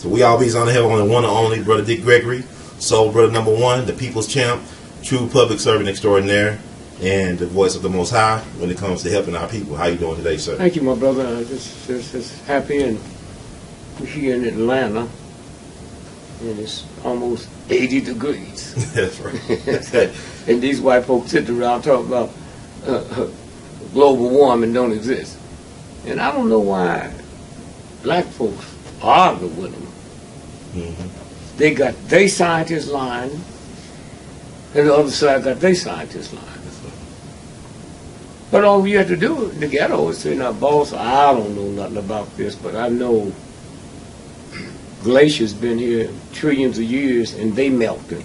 So we always on the hell on the one and only Brother Dick Gregory, Soul Brother #1, the People's Champ, true public servant extraordinaire, and the voice of the Most High when it comes to helping our people. How you doing today, sir? Thank you, my brother. I'm just happy, and we're here in Atlanta, and it's almost 80 degrees. That's right. And these white folks sitting around talking about global warming don't exist. And I don't know why black folks argue with them. Mm-hmm. They got their scientists lying, and the other side got their scientists lying. But all you have to do in the ghetto is say, now, boss, I don't know nothing about this, but I know glaciers been here trillions of years, and they melted.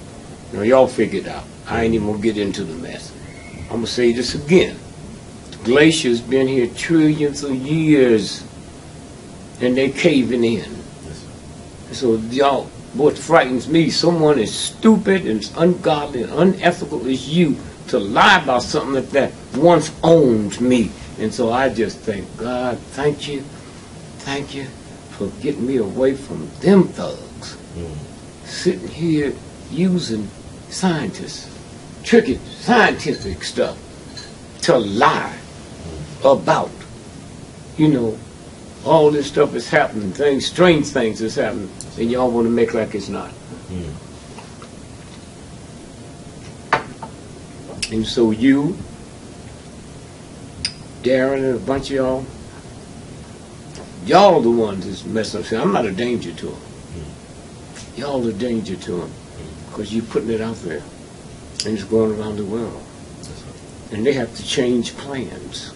Now, y'all figure it out. I ain't even going to get into the mess. I'm going to say this again. Glaciers been here trillions of years, and they caving in. So, y'all, what frightens me, someone as stupid and as ungodly and unethical as you to lie about something like that once owned me. And so I just thank God, thank you for getting me away from them thugs. Sitting here using scientists, tricky scientific stuff to lie about, all this stuff is happening, strange things is happening, and y'all want to make like it's not. And so you, Darren, and a bunch of y'all the ones that's messing up. See, I'm not a danger to them. Y'all a danger to them because you're putting it out there, and it's going around the world. And they have to change plans.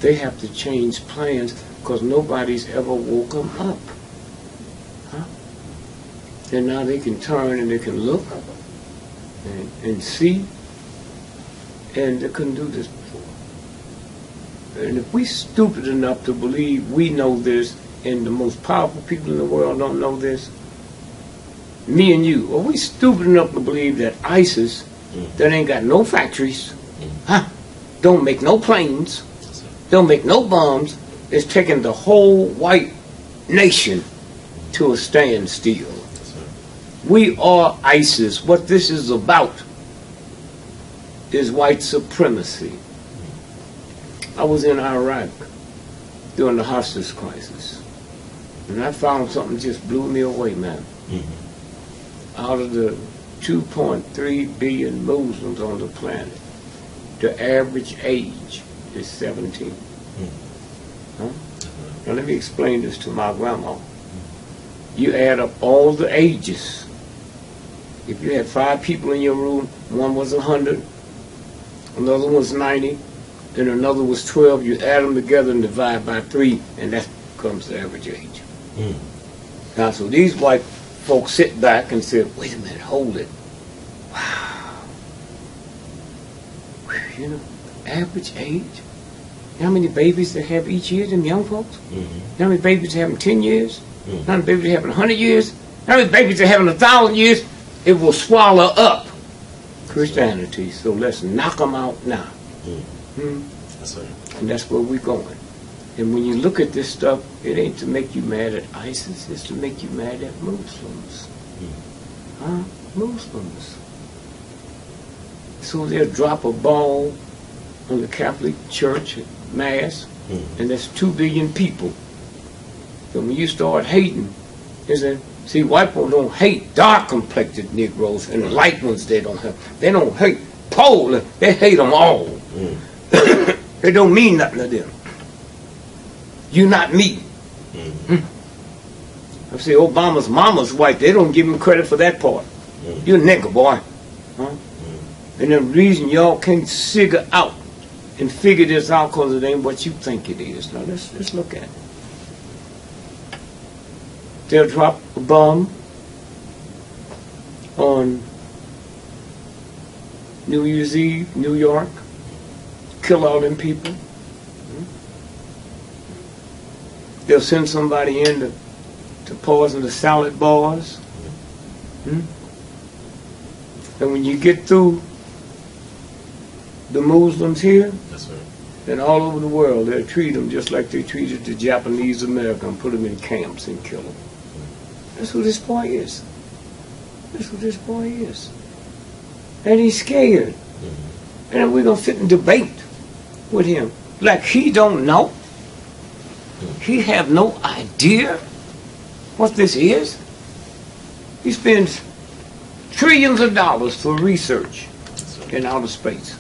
They have to change plans because nobody's ever woke them up. And now they can turn and they can look and see, and they couldn't do this before. And if we stupid enough to believe we know this, and the most powerful people in the world don't know this, me and you, are we stupid enough to believe that ISIS, that ain't got no factories, don't make no planes, don't make no bombs, is taking the whole white nation to a standstill? We are ISIS. What this is about is white supremacy. I was in Iraq during the hostage crisis, and I found something that just blew me away, man. Out of the 2.3 billion Muslims on the planet, the average age is 17. Now let me explain this to my grandma. You add up all the ages. If you had 5 people in your room, one was 100, another was 90, and another was 12, you add them together and divide by 3, and that becomes the average age. Now, so these white folks sit back and say, wait a minute, hold it. Wow. Average age? How many babies they have each year, them young folks? How many babies they have in 10 years? How many babies they have in 100 years? How many babies they have in 1,000 years? It will swallow up Christianity. So let's knock them out now. That's right. And that's where we're going. And when you look at this stuff, it ain't to make you mad at ISIS, it's to make you mad at Muslims. Muslims. So they'll drop a ball on the Catholic Church at Mass, and that's 2 billion people. So when you start hating, see, white people don't hate dark-complected Negroes, and the light ones they don't have. They don't hate Poland. They hate them all. They don't mean nothing to them. You not me. I say Obama's mama's white. They don't give him credit for that part. You a nigger, boy. And the reason y'all can't figure this out because it ain't what you think it is. Now let's look at it. They'll drop a bomb on New Year's Eve, New York, kill all them people. They'll send somebody in to poison the salad bars. And when you get through the Muslims here, And all over the world, they'll treat them just like they treated the Japanese American, put them in camps and kill them. That's who this boy is. That's who this boy is. And he's scared. And we're going to sit and debate with him. Like he don't know. He have no idea what this is. He spends trillions of dollars for research in outer space.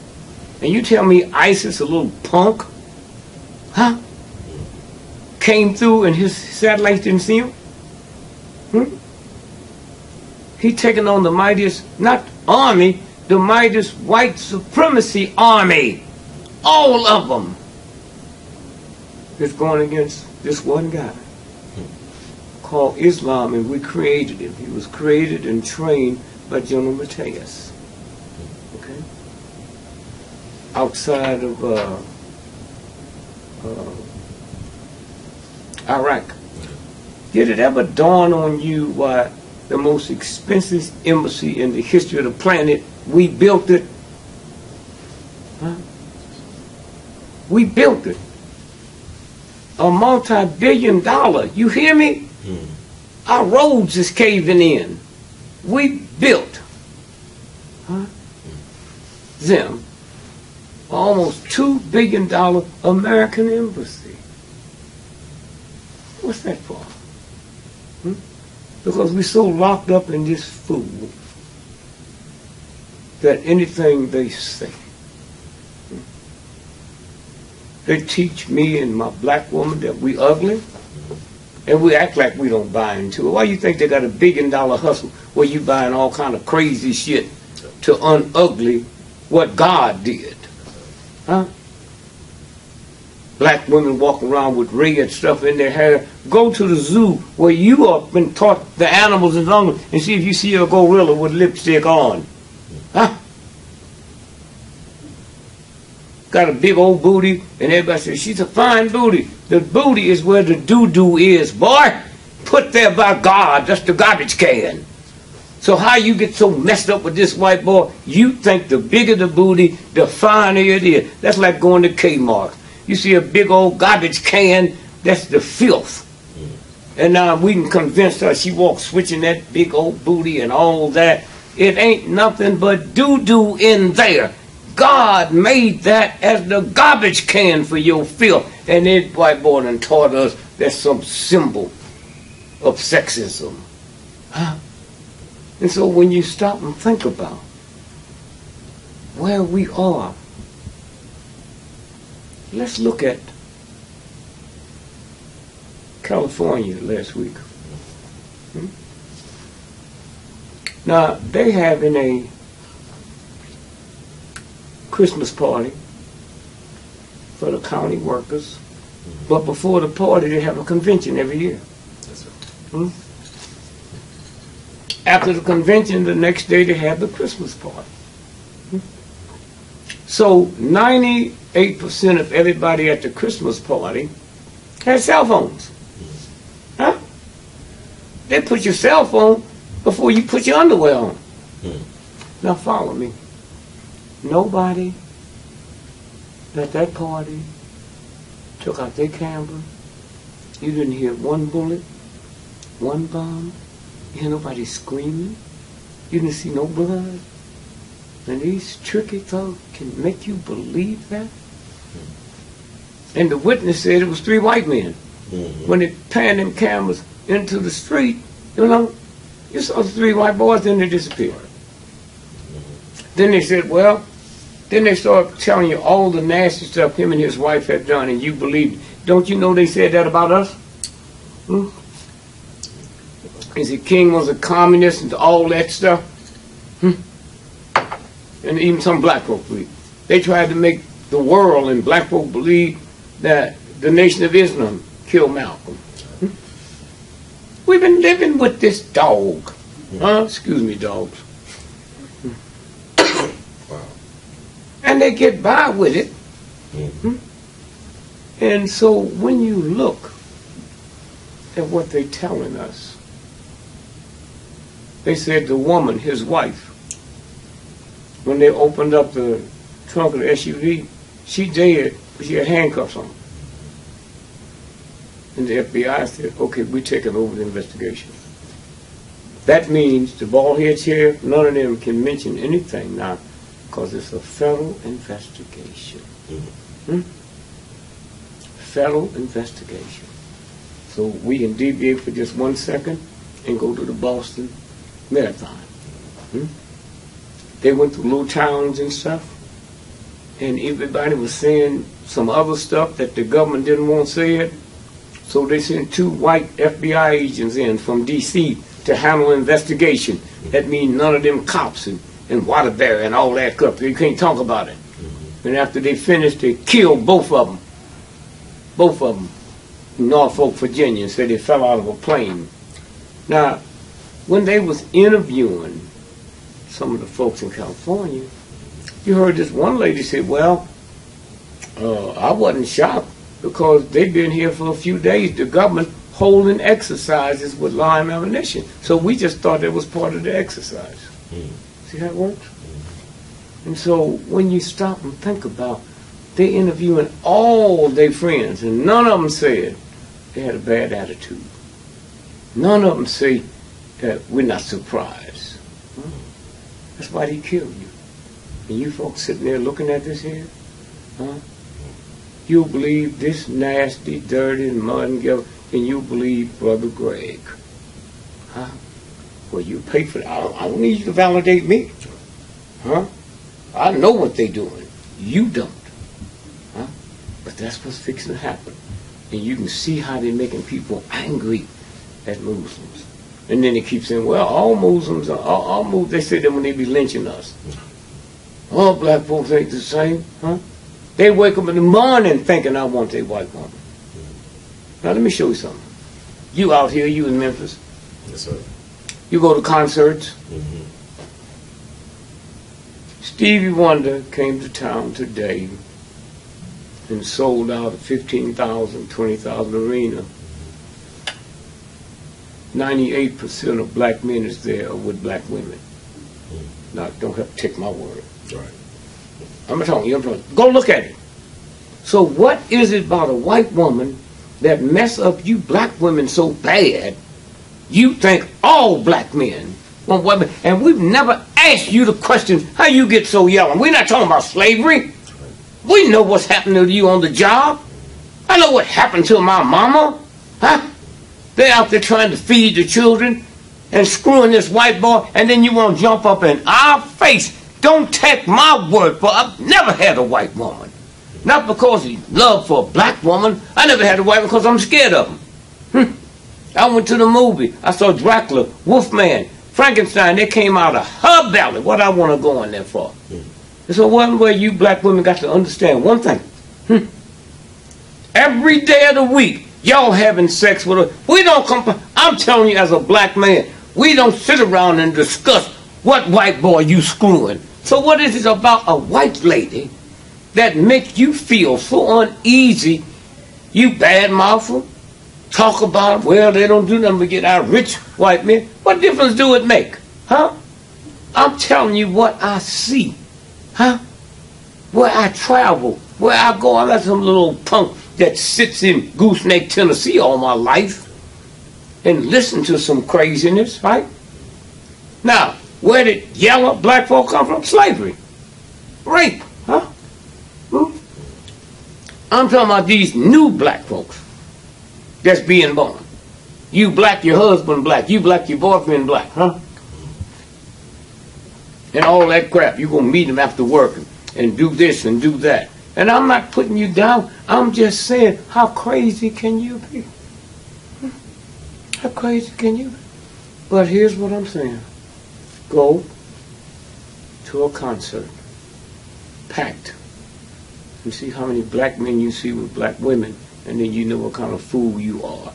And you tell me ISIS, a little punk, huh? Came through and his satellites didn't see him? He taking on the mightiest, not army, the mightiest white supremacy army. All of them is going against this one guy called Islam, and we created him. He was created and trained by General Mateus. Okay? Outside of Iraq. Did it ever dawn on you why the most expensive embassy in the history of the planet, we built it? Huh? We built it. A multi-billion-dollar, you hear me? Our roads is caving in. We built them almost $2 billion American embassy. What's that for? Because we're so locked up in this fool that anything they say. They teach me and my black woman that we ugly, and we act like we don't buy into it. Why you think they got a $1 billion hustle where you buying all kind of crazy shit to unugly what God did? Huh? Black women walking around with red stuff in their hair. Go to the zoo where you have been taught the animals and animals and see if you see a gorilla with lipstick on. Huh? Got a big old booty, and everybody says, she's a fine booty. The booty is where the doo-doo is, boy. Put there by God, that's the garbage can. So how you get so messed up with this white boy? You think the bigger the booty, the finer it is. That's like going to Kmart. You see a big old garbage can, that's the filth. And now we can convince her, she walks switching that big old booty and all that. It ain't nothing but doo-doo in there. God made that as the garbage can for your filth. And that white boy done taught us that's some symbol of sexism. Huh? And so when you stop and think about where we are, let's look at California last week. Now, they having a Christmas party for the county workers, but before the party they have a convention every year. After the convention, the next day they have the Christmas party. So 98% of everybody at the Christmas party has cell phones. Huh? They put your cell phone before you put your underwear on. Now follow me. Nobody at that party took out their camera. You didn't hear one bullet, one bomb. You hear nobody screaming. You didn't see no blood. And these tricky folks can make you believe that. And the witness said it was 3 white men. When they panned them cameras into the street, you know, you saw the 3 white boys, then they disappeared. Then they said, well, then they started telling you all the nasty stuff him and his wife had done, and you believed. Don't you know they said that about us? He said King was a communist and all that stuff. And even some black folk believe. They tried to make the world and black folk believe that the Nation of Islam killed Malcolm. We've been living with this dog. Excuse me, dogs. And they get by with it. And so when you look at what they're telling us, they said the woman, his wife, when they opened up the trunk of the SUV, she dead but she had handcuffs on. And the FBI said, okay, we're taking over the investigation. That means the bald-head sheriff, none of them can mention anything now because it's a federal investigation. Federal investigation. So we can deviate for just 1 second and go to the Boston Marathon. They went through little towns and stuff, and everybody was saying some other stuff that the government didn't want said. So they sent 2 white FBI agents in from D.C. to handle investigation. That means none of them cops and Waterbury and all that stuff. You can't talk about it. And after they finished, they killed both of them. Both of them in Norfolk, Virginia, and said they fell out of a plane. Now, when they was interviewing some of the folks in California, you heard this one lady say, well, I wasn't shocked because they've been here for a few days, the government holding exercises with live ammunition. So we just thought that was part of the exercise. See how it works? And so when you stop and think about, they interviewing all their friends, and none of them said they had a bad attitude. None of them say that we're not surprised. That's why they killed you. And you folks sitting there looking at this here, you believe this nasty, dirty, mud and guilt, and you believe Brother Greg. Well, you pay for that. I don't need you to validate me. I know what they're doing. You don't. But that's what's fixing to happen. And you can see how they're making people angry at Muslims. And then they keep saying, well, all Muslims, they say that when they be lynching us. All black folks ain't the same, They wake up in the morning thinking I want a white woman. Now let me show you something. You out here, you in Memphis. Yes, sir. You go to concerts. Stevie Wonder came to town today and sold out a 15,000, 20,000 arena. 98% of black men is there with black women. Now, don't have to take my word. Right. I'm telling you, go look at it. So what is it about a white woman that mess up you black women so bad, you think all black men want women? And we've never asked you the question, how you get so yelling? We're not talking about slavery. We know what's happening to you on the job. I know what happened to my mama. They're out there trying to feed the children and screwing this white boy, and then you want to jump up in our face. Don't take my word for it. I've never had a white woman. Not because of love for a black woman. I never had a white woman because I'm scared of them. I went to the movie. I saw Dracula, Wolfman, Frankenstein. They came out of her belly. What I want to go in there for? And so one way you black women got to understand one thing. Every day of the week, y'all having sex with her. We don't I'm telling you as a black man, we don't sit around and discuss what white boy you screwing. So what is it about a white lady that makes you feel so uneasy? You badmouth them, talk about, well, they don't do nothing but get our rich white men. What difference do it make? I'm telling you what I see. Where I travel, where I go. I'm not some little punk that sits in Gooseneck, Tennessee all my life and listen to some craziness, right? Now, where did yellow black folk come from? Slavery. Rape. I'm talking about these new black folks that's being born. You black, your husband black. You black, your boyfriend black, And all that crap. You're going to meet them after work and do this and do that. And I'm not putting you down. I'm just saying, how crazy can you be? How crazy can you be? But here's what I'm saying. Go to a concert, packed, and see how many black men you see with black women, and then you know what kind of fool you are.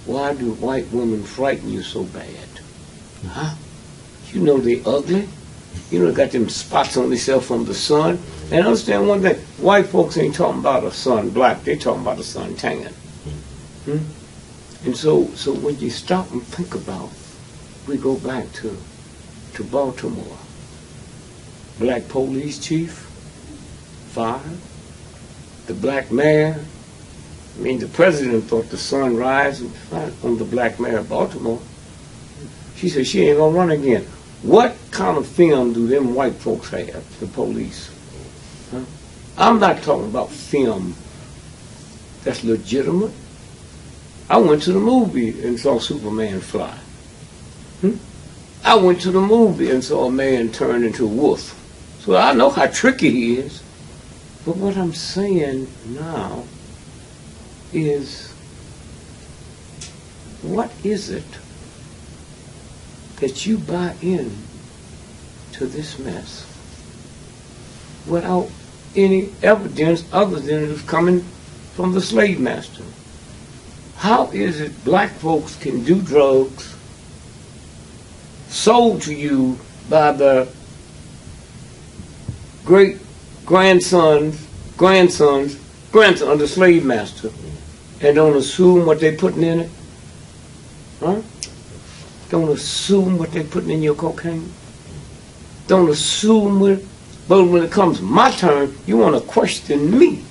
Why do white women frighten you so bad? You know they ugly. You know, they got them spots on themselves from the sun. And understand one thing, white folks ain't talking about a sun black, they talking about a sun tan. And so when you stop and think about, we go back to Baltimore. Black police chief fired. the black mayor. I mean, the president thought the sun rise on the black mayor of Baltimore. She said she ain't gonna run again. What kind of film do them white folks have, the police? Huh? I'm not talking about film that's legitimate. I went to the movie and saw Superman fly. I went to the movie and saw a man turn into a wolf. So I know how tricky he is. But what I'm saying now is, what is it that you buy in to this mess without any evidence other than it was coming from the slave master? How is it black folks can do drugs sold to you by the great-grandsons of the slave master and don't assume what they're putting in it? Huh? Don't assume what they're putting in your cocaine. Don't assume what, but when it comes my turn, you want to question me.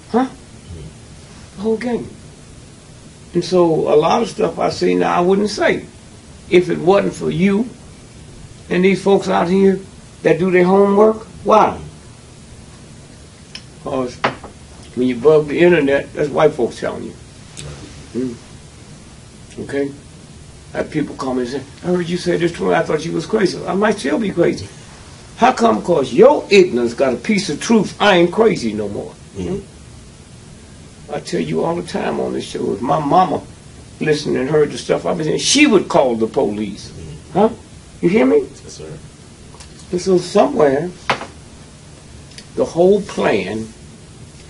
Huh? The whole game. And so a lot of stuff I say now I wouldn't say if it wasn't for you and these folks out here that do their homework. Why? Because when you bug the internet, that's white folks telling you. Okay? I have people call me and say, I heard you say this to me, I thought you was crazy. I might still be crazy. How come? Because your ignorance got a piece of truth. I ain't crazy no more. I tell you all the time on this show, if my mama listened and heard the stuff I've been saying, she would call the police. Huh? You hear me? Yes, sir. And so somewhere, the whole plan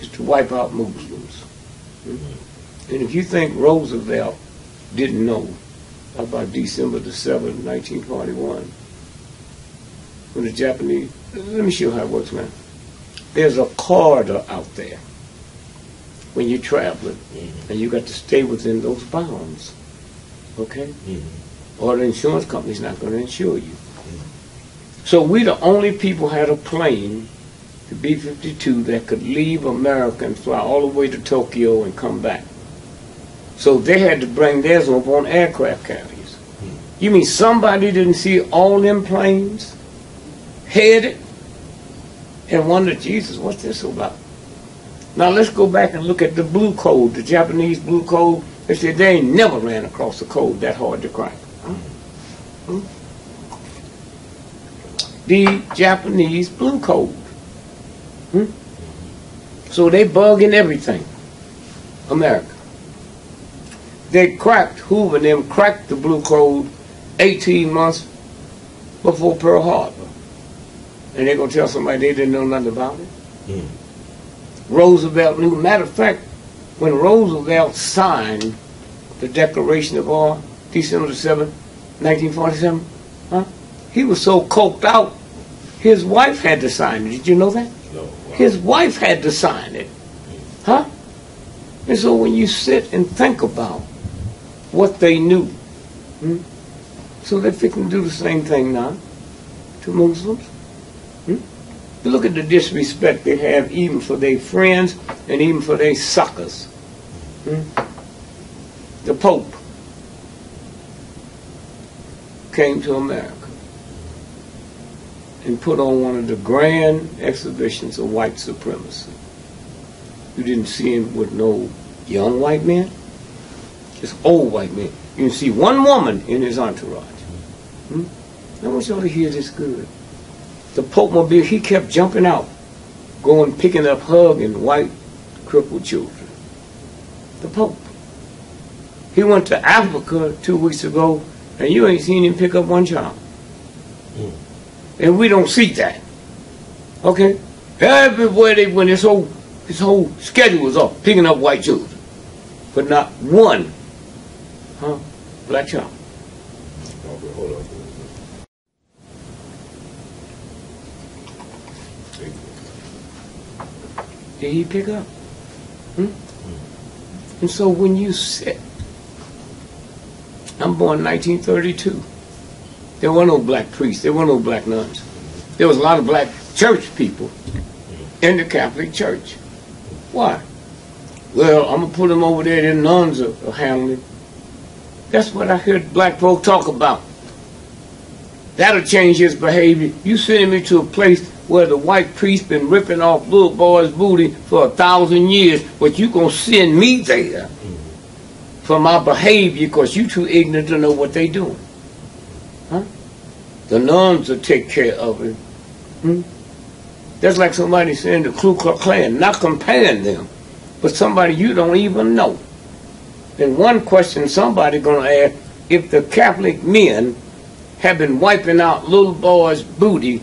is to wipe out Muslims. And if you think Roosevelt didn't know about December the 7th, 1941, when the Japanese, let me show you how it works, man. There's a corridor out there when you're traveling, and you got to stay within those bounds, okay? Or the insurance company's not going to insure you. So we the only people had a plane, the B-52, that could leave America and fly all the way to Tokyo and come back. So they had to bring theirs up on aircraft carriers. You mean somebody didn't see all them planes headed and wondered, Jesus, what's this about? Now let's go back and look at the blue code, the Japanese blue code. They said they ain't never ran across a code that hard to crack. The Japanese blue code. So they bugging everything. America. They cracked, Hoover and them cracked the blue code 18 months before Pearl Harbor. And they're going to tell somebody they didn't know nothing about it? Roosevelt knew. Matter of fact, when Roosevelt signed the Declaration of War, December the 7th, 1947, he was so coked out, his wife had to sign it. Did you know that? No. Wow. His wife had to sign it. Huh? And so when you sit and think about what they knew, so they're fixing to do the same thing now to Muslims. Look at the disrespect they have even for their friends and even for their suckers. The Pope came to America and put on one of the grand exhibitions of white supremacy. You didn't see him with no young white men, just old white men. You didn't see one woman in his entourage. I want y'all to hear this good. The Pope Mobile, he kept jumping out, going picking up, hugging white crippled children. The Pope. He went to Africa 2 weeks ago, and you ain't seen him pick up one child. And we don't see that. Okay? Everywhere they went, his whole schedule was up, picking up white children. But not one black child. Hold on. Did he pick up? And so when you sit, I'm born in 1932. There were no black priests. There were no black nuns. There was a lot of black church people in the Catholic Church. Why? Well, I'm going to put him over there, the nuns are handling. That's what I heard black folk talk about. That'll change his behavior. You sending me to a place where the white priest been ripping off little boys' booty for 1,000 years, but you going to send me there for my behavior because you too ignorant to know what they doing. Huh? The nuns will take care of it. That's like somebody saying the Ku Klux Klan, not comparing them, but somebody you don't even know. Then one question somebody going to ask, if the Catholic men have been wiping out little boys' booty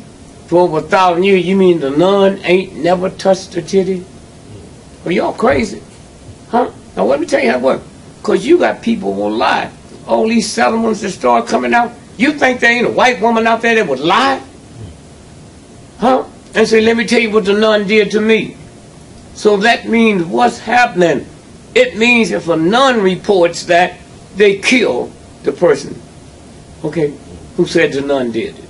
for over 1,000 years, you mean the nun ain't never touched the titty? Well, y'all crazy. Huh? Now let me tell you how it works. Because you got people who will lie. All these settlements that start coming out, you think there ain't a white woman out there that would lie? Huh? And say, let me tell you what the nun did to me. So that means what's happening? It means if a nun reports that, they kill the person, okay, who said the nun did it.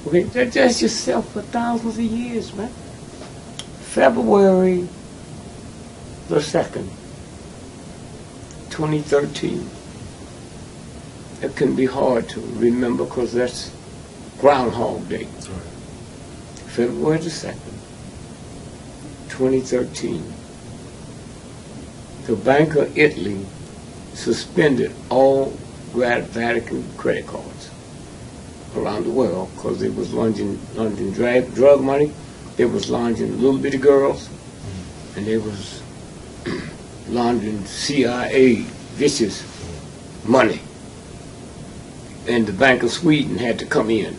Okay, that's yourself for thousands of years, man. February the 2nd, 2013. It can be hard to remember because that's Groundhog Day. That's right. February the 2nd, 2013. The Bank of Italy suspended all Vatican credit cards around the world because they was laundering drug money, they was laundering little bitty girls, and they was laundering CIA vicious money. And the Bank of Sweden had to come in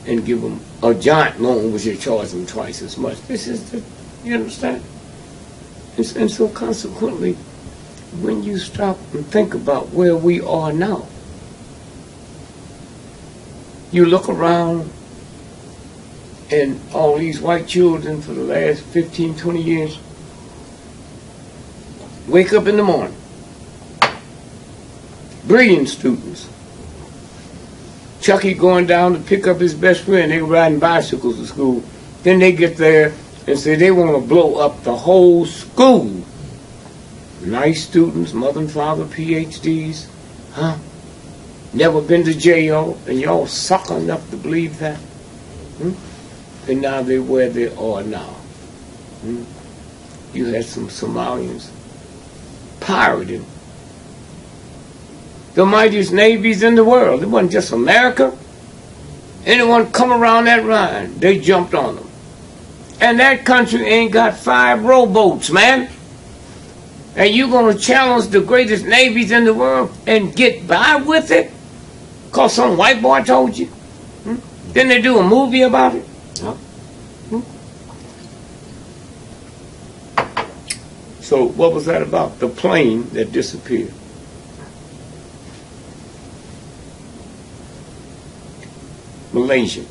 and give them a giant loan, which they charged them twice as much. This is the, you understand? And so consequently, when you stop and think about where we are now, you look around and all these white children for the last 15, 20 years wake up in the morning, brilliant students. Chucky going down to pick up his best friend, they were riding bicycles to school. Then they get there and say they want to blow up the whole school. Nice students, mother and father, PhDs, huh? Never been to jail, and y'all sucker enough to believe that? And now they're where they are now. You had some Somalians pirating the mightiest navies in the world. It wasn't just America. Anyone come around that line, they jumped on them. And that country ain't got 5 rowboats, man. And you gonna challenge the greatest navies in the world and get by with it? Cause some white boy told you? Didn't they do a movie about it? So what was that about? The plane that disappeared. Malaysia.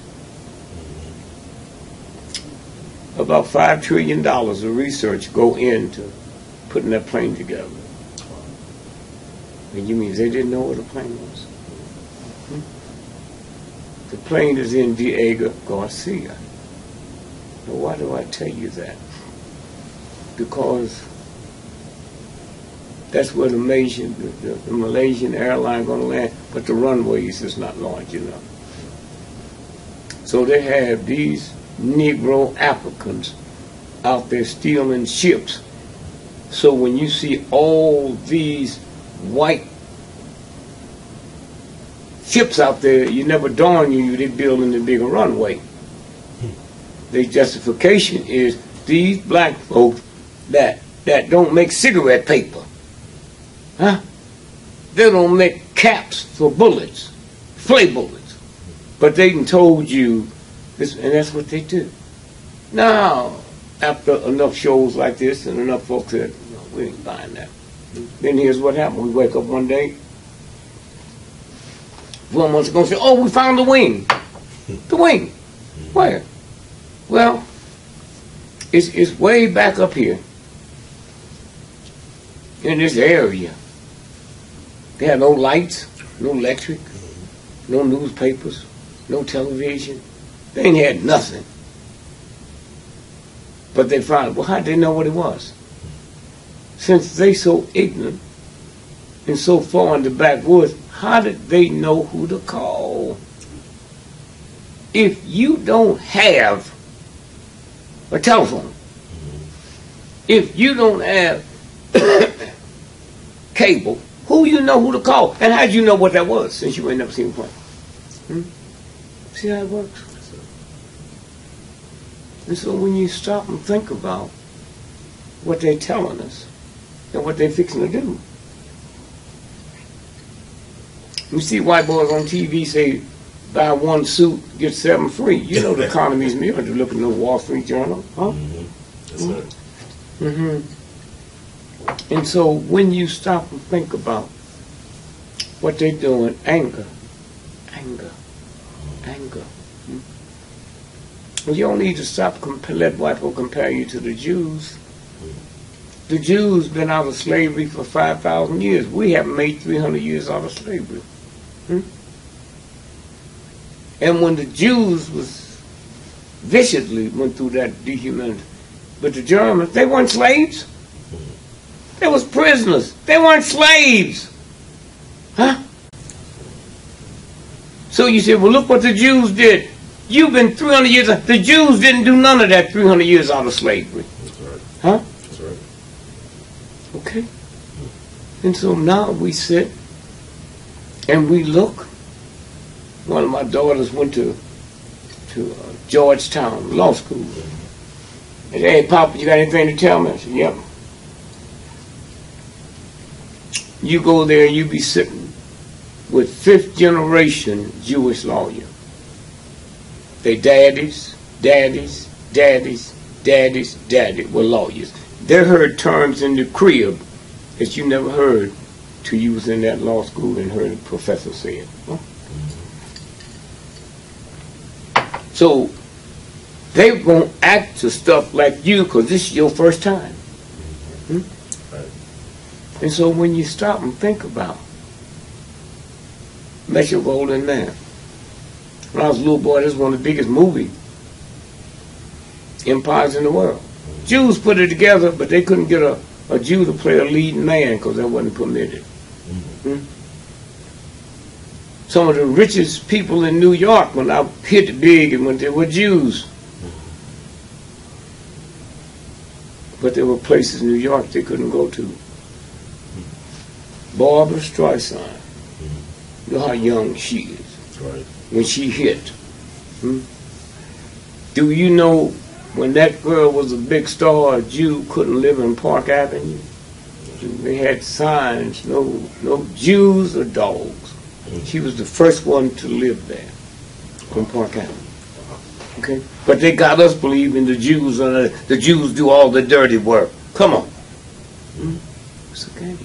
About $5 trillion of research go into putting that plane together. And you mean they didn't know what a plane was? The plane is in Diego Garcia. Now why do I tell you that? Because that's where the Malaysian airline going to land, but the runways is not large enough. So they have these Negro Africans out there stealing ships. So when you see all these white ships out there, you never dawn on you they're building a bigger runway. The justification is these black folks that don't make cigarette paper. Huh? They don't make caps for bullets, flay bullets. But they done told you this, and that's what they do. Now, after enough shows like this and enough folks said, no, we ain't buying that. Then here's what happened. We wake up one day, 4 months ago, and say, oh, we found the wing. The wing. Where? Well, it's way back up here in this area. They had no lights, no electric, no newspapers, no television. They ain't had nothing. But they found, well, how did they know what it was? Since they so ignorant and so far in the backwoods, how did they know who to call? If you don't have a telephone, if you don't have cable, who you know who to call? And how do you know what that was since you ain't never seen a plane? See how it works? And so when you stop and think about what they're telling us and what they're fixing to do, you see white boys on TV say, buy one suit, get 7 free. You know the economy's mirror. You look at the Wall Street Journal, huh? Yes, sir. And so when you stop and think about what they're doing, anger. You don't need to stop let white people compare you to the Jews. The Jews been out of slavery for 5,000 years. We haven't made 300 years out of slavery. And when the Jews was viciously went through that dehumanization, but the Germans, they weren't slaves. They was prisoners. They weren't slaves. Huh? So you say, well, look what the Jews did. You've been 300 years. The Jews didn't do none of that 300 years out of slavery. That's right. Huh? That's right. Okay. And so now we sit and we look. One of my daughters went to Georgetown Law School. I said, hey, Papa, you got anything to tell me? I said, yep. You go there, you be sitting with 5th generation Jewish lawyer. They daddies were lawyers. They heard terms in the crib that you never heard till you was in that law school and heard the professor say it. Huh? So they won't act to stuff like you because this is your first time. Right. And so when you stop and think about Metro Golden Man, when I was a little boy, this was one of the biggest movie empires in the world. Jews put it together, but they couldn't get a Jew to play a leading man because that wasn't permitted. Some of the richest people in New York, when I hit it big, and when they were Jews. But there were places in New York they couldn't go to. Barbara Streisand, you know how young she is. Right. When she hit. Do you know when that girl was a big star, a Jew couldn't live in Park Avenue? They had signs, no Jews or dogs. She was the first one to live there in Park Avenue. Okay? But they got us believing the Jews do all the dirty work. Come on. It's a game.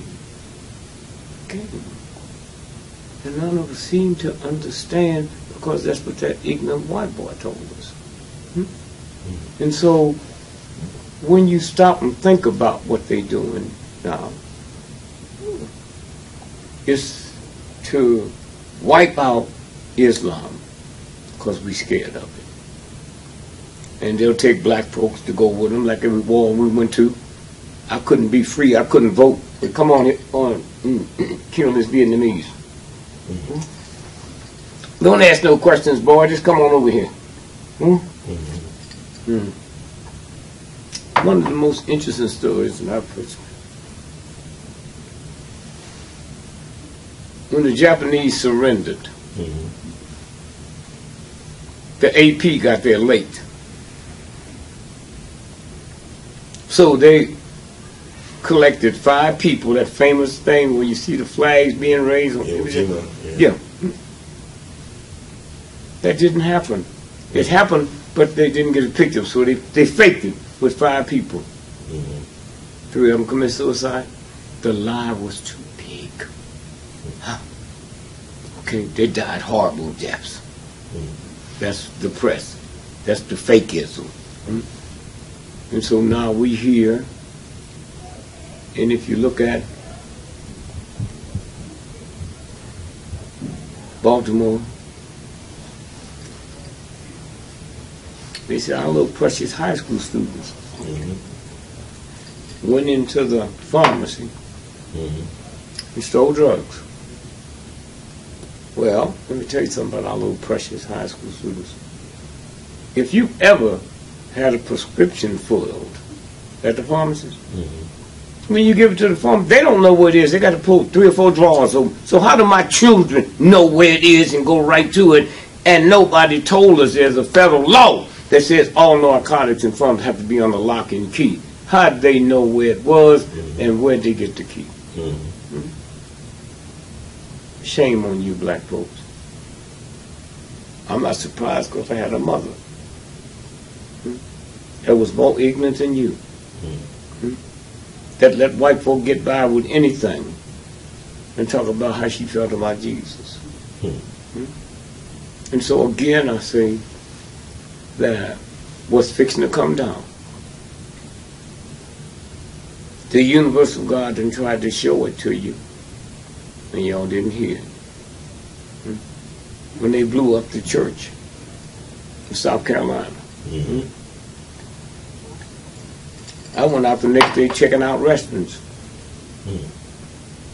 And none of us seem to understand because that's what that ignorant white boy told us. And so when you stop and think about what they're doing now, it's to wipe out Islam because we're scared of it. And they'll take black folks to go with them like every war we went to. I couldn't be free. I couldn't vote. But come on, kill this Vietnamese. Don't ask no questions, boy. Just come on over here. One of the most interesting stories in our prison, when the Japanese surrendered, the AP got there late. So they collected 5 people, that famous thing where you see the flags being raised. Yeah. That didn't happen. It happened, but they didn't get a picture, so they faked it with 5 people. 3 of them committed suicide. The lie was too big. Okay, they died horrible deaths. That's the press. That's the fakeism. And so now we here, and if you look at Baltimore, they say our little precious high school students went into the pharmacy and stole drugs. Well, let me tell you something about our little precious high school students. If you ever had a prescription filled at the pharmacist, when you give it to the pharmacist, they don't know what it is. They got to pull 3 or 4 drawers. So how do my children know where it is and go right to it? And nobody told us there's a federal law that says all narcotics and pharmacies have to be on the lock and key. How did they know where it was and where did they get the key? Shame on you, black folks. I'm not surprised because I had a mother that was more ignorant than you, that let white folk get by with anything and talk about how she felt about Jesus. And so again I say that what's fixing to come down, the universe of God done tried to show it to you and y'all didn't hear it. When they blew up the church in South Carolina. I went out the next day checking out restaurants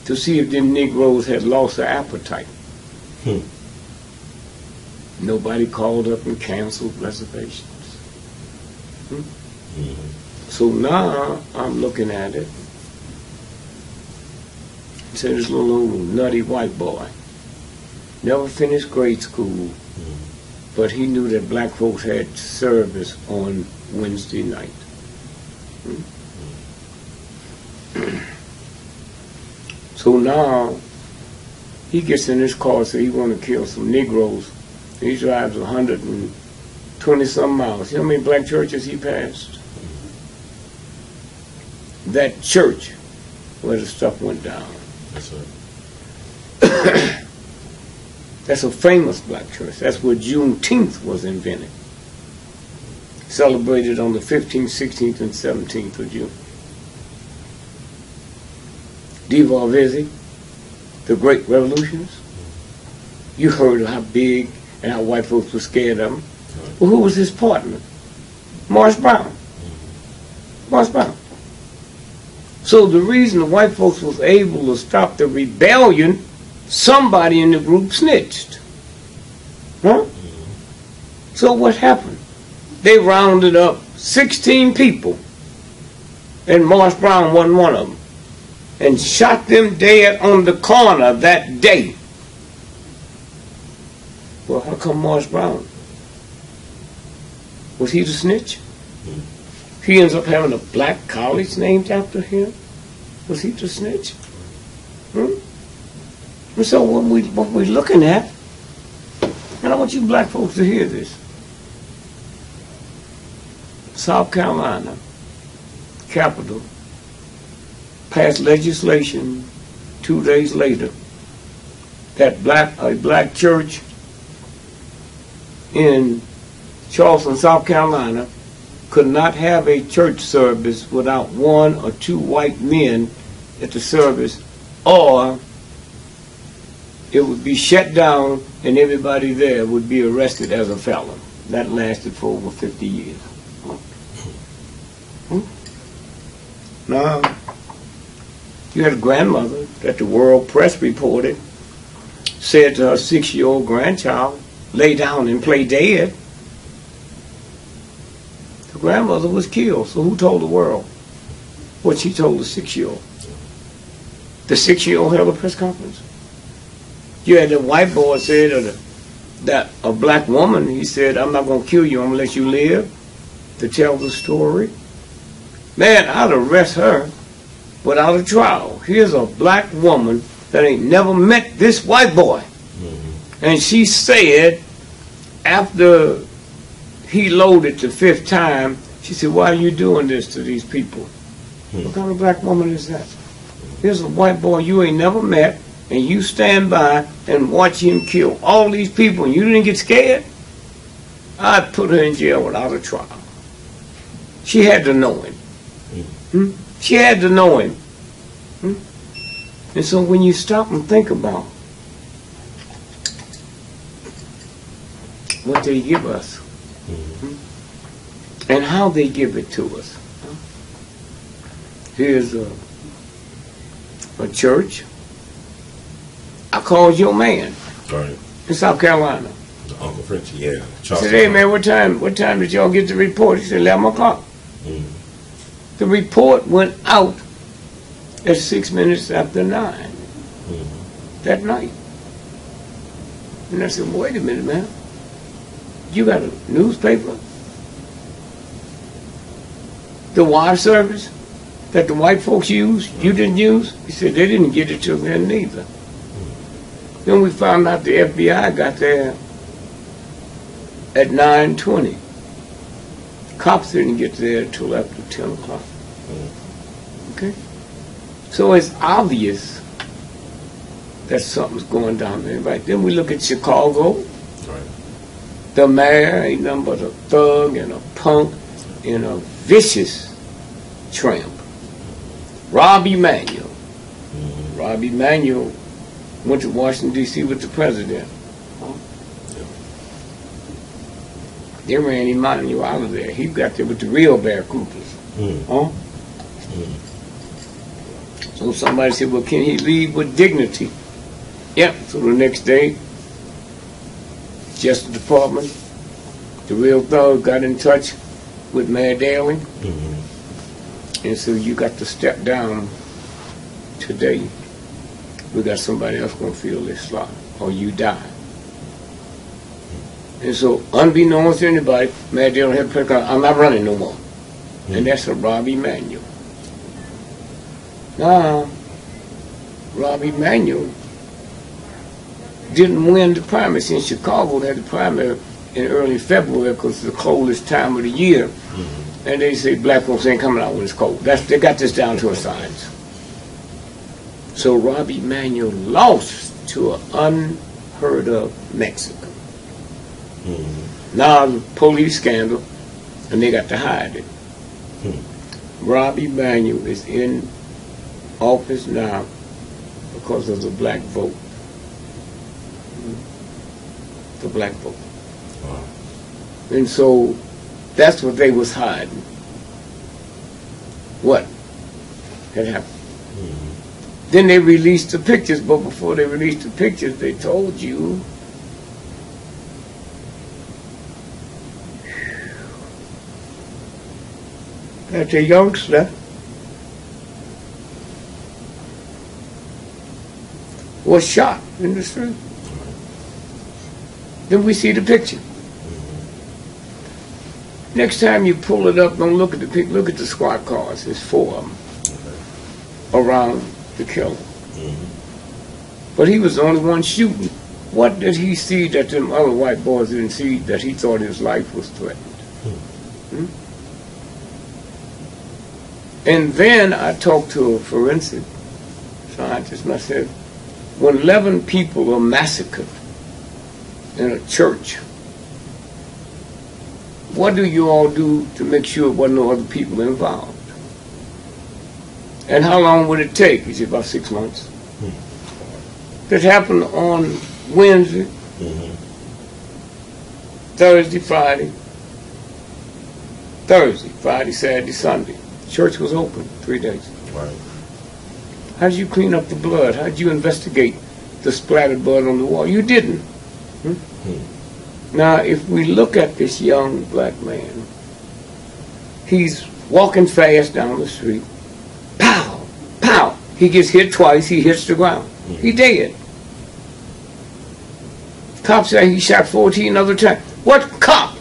to see if them Negroes had lost their appetite. Nobody called up and canceled reservations. So now I'm looking at it. Say this little old nutty white boy never finished grade school, but he knew that black folks had service on Wednesday night. So now he gets in his car, so he want to kill some Negroes. He drives 120 some miles. You know how many black churches he passed? That church where the stuff went down. That's right. That's a famous black church. That's where Juneteenth was invented. Celebrated on the 15th, 16th, and 17th of June. Devar Vizzy, the great revolutionists. You heard how big and how white folks were scared of him. Well, who was his partner? Morris Brown. Morris Brown. So the reason the white folks was able to stop the rebellion, somebody in the group snitched. Huh? So what happened? They rounded up 16 people, and Morris Brown wasn't one of them, and shot them dead on the corner that day. Well, how come Morris Brown? Was he the snitch? He ends up having a black college named after him. Was he the snitch? And so what we're looking at, and I want you black folks to hear this. South Carolina, capital, passed legislation 2 days later that a black church in Charleston, South Carolina, could not have a church service without 1 or 2 white men at the service, or it would be shut down and everybody there would be arrested as a felon. That lasted for over 50 years. Now, you had a grandmother that the World Press reported said to her 6-year-old grandchild, lay down and play dead. The grandmother was killed, so who told the world what she told the 6-year-old? The 6-year-old held a press conference. You had the white boy said, that a black woman, he said, I'm not going to kill you, I'm going to let you live to tell the story. Man, I'd arrest her without a trial. Here's a black woman that ain't never met this white boy. And she said, after he loaded the 5th time, she said, why are you doing this to these people? What kind of black woman is that? Here's a white boy you ain't never met, and you stand by and watch him kill all these people, and you didn't get scared? I'd put her in jail without a trial. She had to know him. She had to know him. And so when you stop and think about what they give us and how they give it to us, here's a church. I called your man Right. in South Carolina. Uncle Frenchie, yeah. I said, hey man, what time did y'all get the report? He said 11 o'clock. Mm. The report went out at 6 minutes after 9 that night. And I said, well, wait a minute, man. You got a newspaper? The wire service that the white folks use, you didn't use? He said, they didn't get it till then neither. Then we found out the FBI got there at 9:20. Cops didn't get there until after 10 o'clock. Okay? So it's obvious that something's going down there. Right? Then we look at Chicago. Right. The mayor ain't nothing but a thug and a punk and a vicious tramp. Rob Emanuel. Rob Emanuel went to Washington, D.C. with the president. They ran Emanuel out of there. He got there with the real Barracudas. So somebody said, well, can he leave with dignity? Yep. So the next day, Justice Department, the real thug got in touch with Mayor Daley. And so you got to step down today. We got somebody else going to feel this slot, or you die. And so, unbeknownst to anybody, Mayor Daley had to pick up, I'm not running no more. And that's a Rob Emanuel. Now, Rob Emanuel didn't win the primaries. In Chicago, they had the primary in early February because it's the coldest time of the year. And they say black folks ain't coming out when it's cold. They got this down to a science. So Rob Emanuel lost to an unheard of Mexican. Now the police scandal, and they got to hide it. Rob Emanuel is in office now because of the black vote. The black vote. Wow. And so that's what they was hiding. What had happened. Then they released the pictures, but before they released the pictures, they told you that the youngster was shot in the street. Then we see the picture. Next time you pull it up, don't look at the picture, look at the squad cars. There's 4 of them around the killer. But he was the only one shooting. What did he see that them other white boys didn't see, that he thought his life was threatened? And then I talked to a forensic scientist, and I said, when 11 people are massacred in a church, what do you all do to make sure there wasn't no other people involved? And how long would it take? He said, about 6 months. That happened on Wednesday, Thursday, Friday, Friday, Saturday, Sunday. Church was open 3 days. Right. How did you clean up the blood? How did you investigate the splattered blood on the wall? You didn't. Now, if we look at this young black man, he's walking fast down the street. Pow! Pow! He gets hit twice. He hits the ground. He dead. Cops say he shot 14 other times. What cop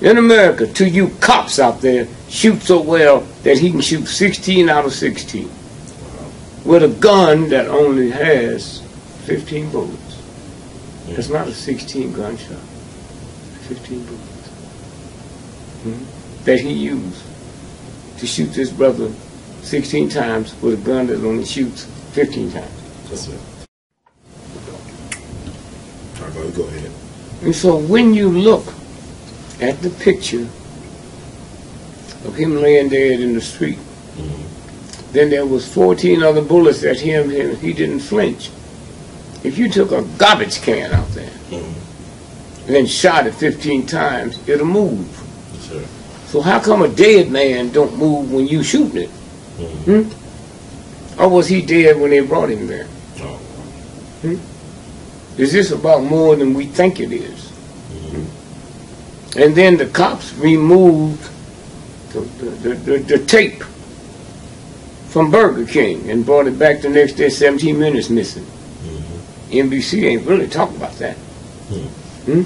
in America, to you cops out there, shoot so well that he can shoot 16 out of 16 with a gun that only has 15 bullets? It's not a 16 gunshot. 15 bullets that he used to shoot this brother 16 times with a gun that only shoots 15 times. That's it. All right, go ahead. And so when you look at the picture of him laying dead in the street, then there was 14 other bullets at him, and he didn't flinch. If you took a garbage can out there and then shot it 15 times, it'll move. Sure. So how come a dead man don't move when you shooting it? Or was he dead when they brought him there? Is this about more than we think it is? And then the cops removed the tape from Burger King and brought it back the next day, 17 minutes missing. NBC ain't really talking about that. You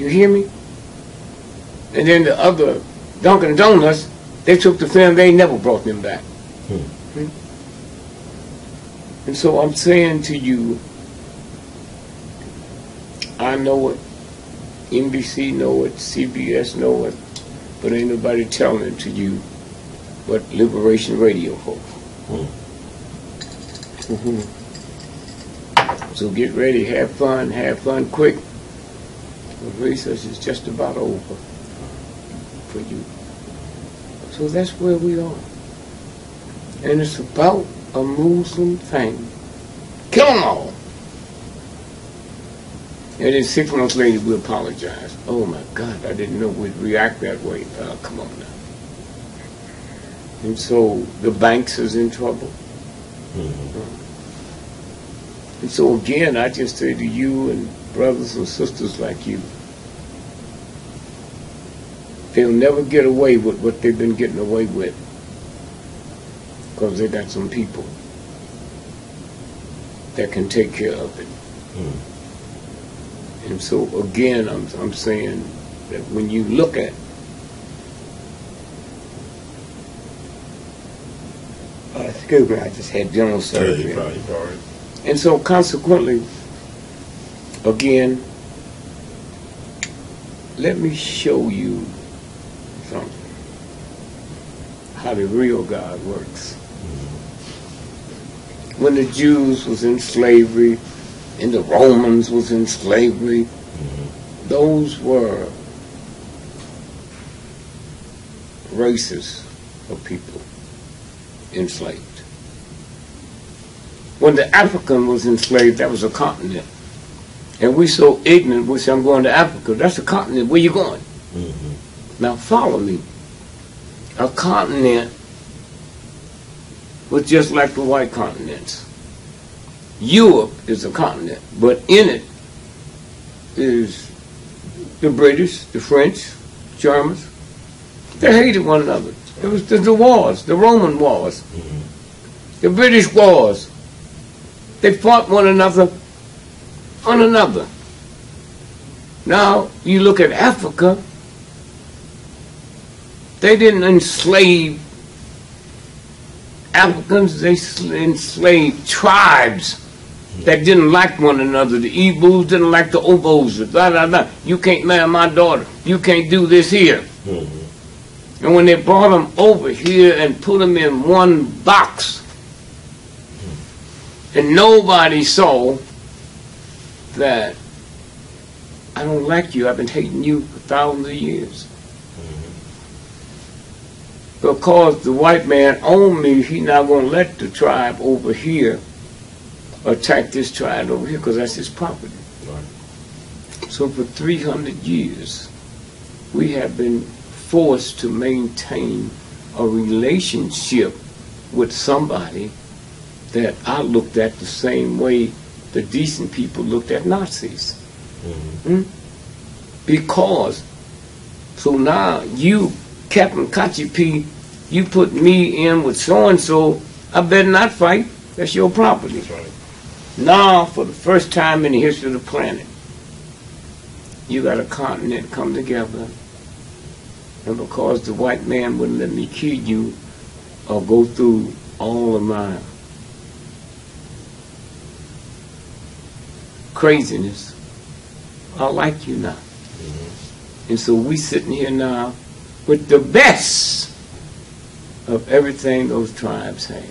hear me? And then the other Dunkin' Donuts, they took the film, they never brought them back. And so I'm saying to you, I know it, NBC know it, CBS know it, but ain't nobody telling it to you but Liberation Radio folks. So get ready, have fun quick. The research is just about over for you. So that's where we are. And it's about a Muslim thing. Kill them all. And then 6 months later we apologize. Oh my God, I didn't know we'd react that way. Come on now. And so the banks is in trouble. And so again, I just say to you and brothers and sisters like you, they'll never get away with what they've been getting away with, because they got some people that can take care of it. And so again, I'm saying that when you look at excuse me, I just had general surgery. And so consequently, again, let me show you something, how the real God works. When the Jews was in slavery and the Romans was in slavery, those were races of people enslaved. When the African was enslaved, that was a continent. And we so ignorant, we say, I'm going to Africa. That's a continent. Where you going? Now follow me. A continent was just like the white continents. Europe is a continent, but in it is the British, the French, Germans. They hated one another. It was the wars, the Roman wars, the British wars. They fought one another on another. Now, you look at Africa, they didn't enslave Africans, they enslaved tribes that didn't like one another. The Igbos didn't like the Obos, blah, blah, blah. You can't marry my daughter. You can't do this here. And when they brought them over here and put them in one box, and nobody saw that, I don't like you, I've been hating you for thousands of years. Because the white man owned me, he's not going to let the tribe over here attack this tribe over here, because that's his property. So for 300 years, we have been forced to maintain a relationship with somebody that I looked at the same way the decent people looked at Nazis. Because, so now you, Captain Kachipi, you put me in with so-and-so, I better not fight. That's your property. That's right. Now, for the first time in the history of the planet, you got a continent come together, and because the white man wouldn't let me kill you or go through all of my craziness, I like you now. And so we sitting here now with the best of everything those tribes had.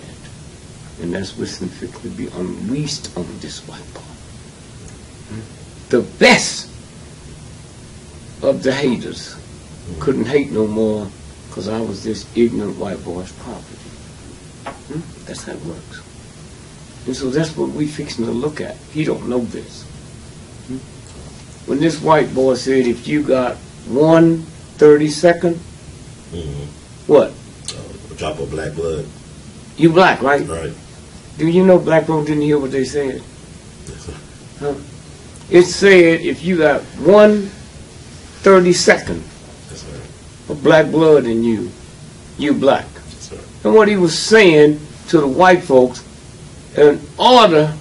And that's what's simply be unleashed on this white boy. The best of the haters couldn't hate no more because I was this ignorant white boy's property. That's how it works. And so that's what we fixing to look at. He don't know this. When this white boy said, if you got 1 30-second, what? Drop of black blood. You black, right? Right. Do you know black folks didn't hear what they said? Yes, sir. Huh? It said if you got 1/32 Yes, sir. of black blood in you, you black. Yes, sir. And what he was saying to the white folks, in order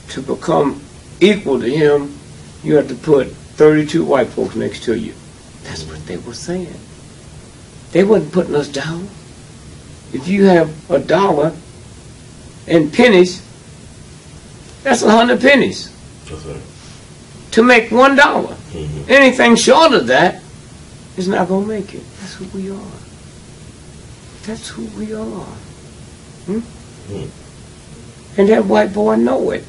to become equal to him, you have to put 32 white folks next to you. That's what they were saying. They wasn't putting us down. If you have $1 and pennies, that's 100 pennies Yes, sir. to make $1. Mm-hmm. Anything short of that is not going to make it. That's who we are. That's who we are. Hmm? Mm. And that white boy know it.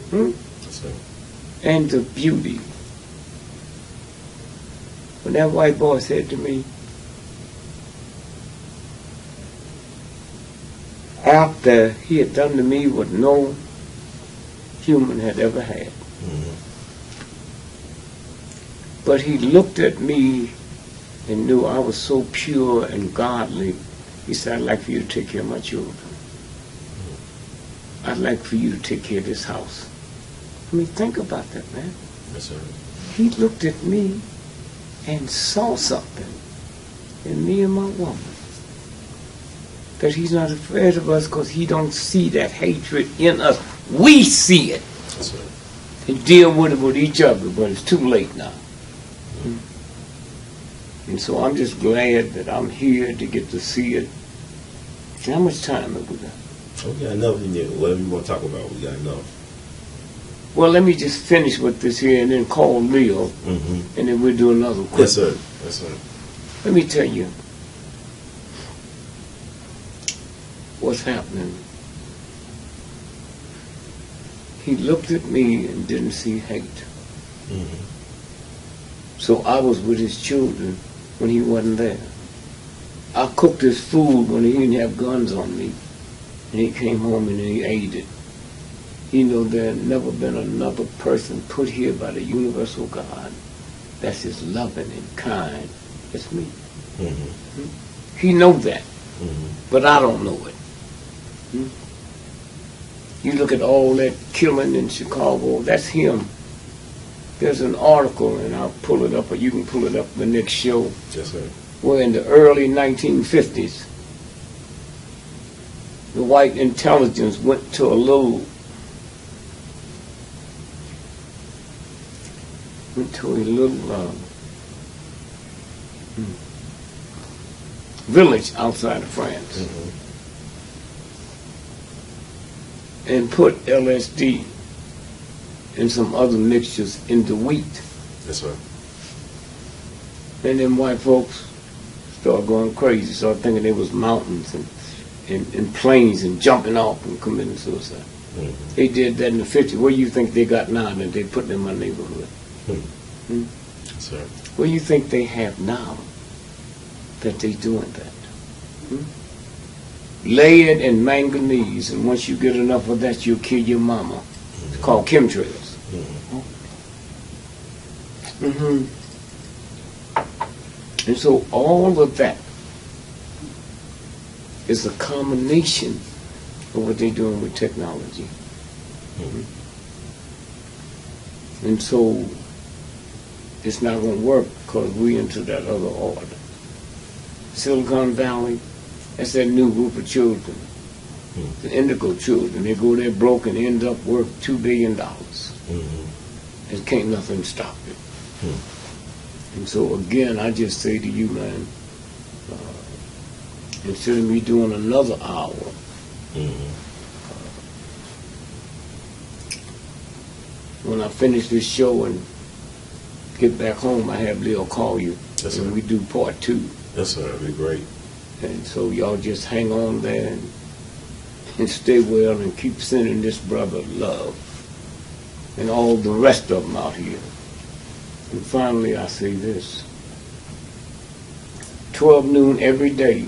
Hmm? Yes, sir. And the beauty. When that white boy said to me, after he had done to me what no human had ever had, Mm-hmm. but he looked at me and knew I was so pure and godly, he said, I'd like for you to take care of my children. I'd like for you to take care of this house. I mean, think about that, man. Yes, sir. He looked at me and saw something in me and my woman, that he's not afraid of us because he don't see that hatred in us. We see it Yes, sir. and deal with it with each other, but it's too late now. And so I'm just glad that I'm here to get to see it. See, how much time have we got? Oh, we got enough in there. Whatever you want to talk about, we got enough. Well, let me just finish with this here and then call Leo, Mm-hmm. and then we'll do another quick. Yes, sir. Yes, sir. Let me tell you what's happening. He looked at me and didn't see hate. Mm-hmm. So I was with his children when he wasn't there. I cooked his food when he didn't have guns on me. And he came home and he ate it. He knew there had never been another person put here by the universal God that's as loving and kind as me. Mm-hmm. He knows that, Mm-hmm. but I don't know it. You look at all that killing in Chicago, that's him. There's an article, and I'll pull it up, or you can pull it up the next show, Yes, sir. where in the early 1950s, the white intelligence went to a little village outside of France, Mm-hmm. and put LSD and some other mixtures in the wheat. Yes, sir. And then white folks started going crazy, started thinking there was mountains and plains and jumping off and committing suicide. Mm-hmm. They did that in the 50s. What do you think they got now that they put in my neighborhood? Yes, sir. What do you think they have now that they doing that? Lead and manganese, and once you get enough of that, you'll kill your mama. It's called chemtrails. Mm-hmm. And so all of that is a combination of what they're doing with technology. Mm-hmm. And so it's not going to work because we into that other order. Silicon Valley, that's that new group of children, the indigo children. They go there broke and end up worth $2 billion. Mm-hmm. And can't nothing stop it. And so again, I just say to you, man, instead of me doing another hour, Mm-hmm. when I finish this show and get back home, I have Leo call you, Yes, sir. and we do part 2. Yes, sir. That'd be great. And so y'all just hang on there and stay well and keep sending this brother love and all the rest of them out here. And finally, I say this. 12 noon every day,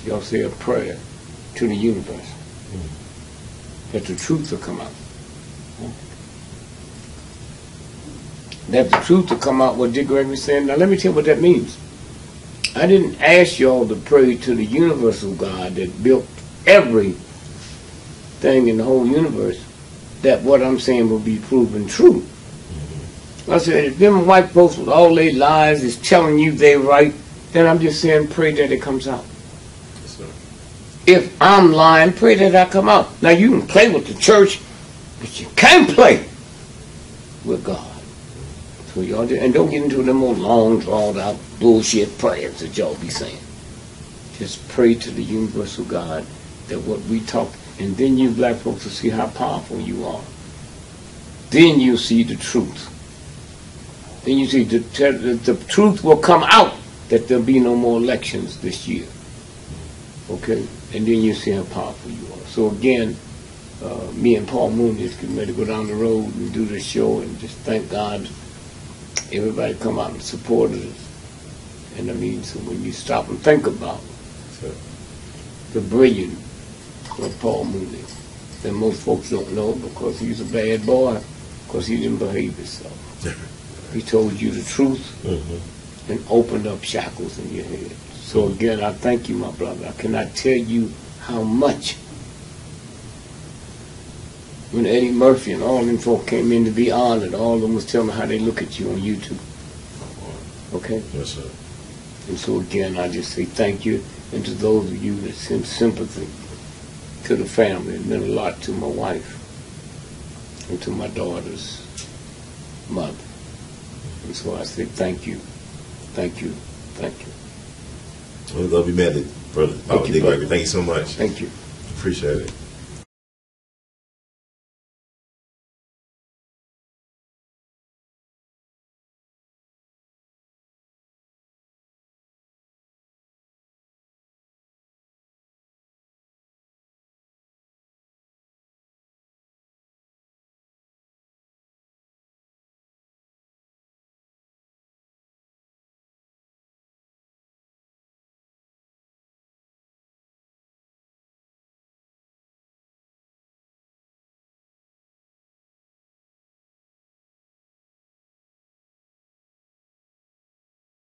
y'all say a prayer to the universe that the truth will come out. That the truth will come out, what Dick Gregory said. Now let me tell you what that means. I didn't ask y'all to pray to the universal God that built everything in the whole universe, that what I'm saying will be proven true. I said, if them white folks with all their lies is telling you they're right, then I'm just saying pray that it comes out. Yes, sir. If I'm lying, pray that I come out. Now you can play with the church, but you can't play with God. So y'all just, and don't get into them more long, drawn out bullshit prayers that y'all be saying. Just pray to the universal God that what we talk, and then you black folks will see how powerful you are. Then you'll see the truth. Then you see the truth will come out that there'll be no more elections this year. Okay? And then you see how powerful you are. So again, me and Paul Mooney is getting ready to go down the road and do this show, and just thank God everybody come out and support us. And I mean, so when you stop and think about the brilliance of Paul Mooney, that most folks don't know because he's a bad boy, because he didn't behave himself. He told you the truth and opened up shackles in your head. So again, I thank you, my brother. I cannot tell you how much. When Eddie Murphy and all them folk came in to be honored, all of them was telling me how they look at you on YouTube. Okay? Yes, sir. And so again, I just say thank you, and to those of you that send sympathy to the family. It meant a lot to my wife and to my daughter's mother. And so I say thank you, thank you, thank you. We love you, madly, brother. Thank you, Gregory. Thank you so much. Thank you. Appreciate it.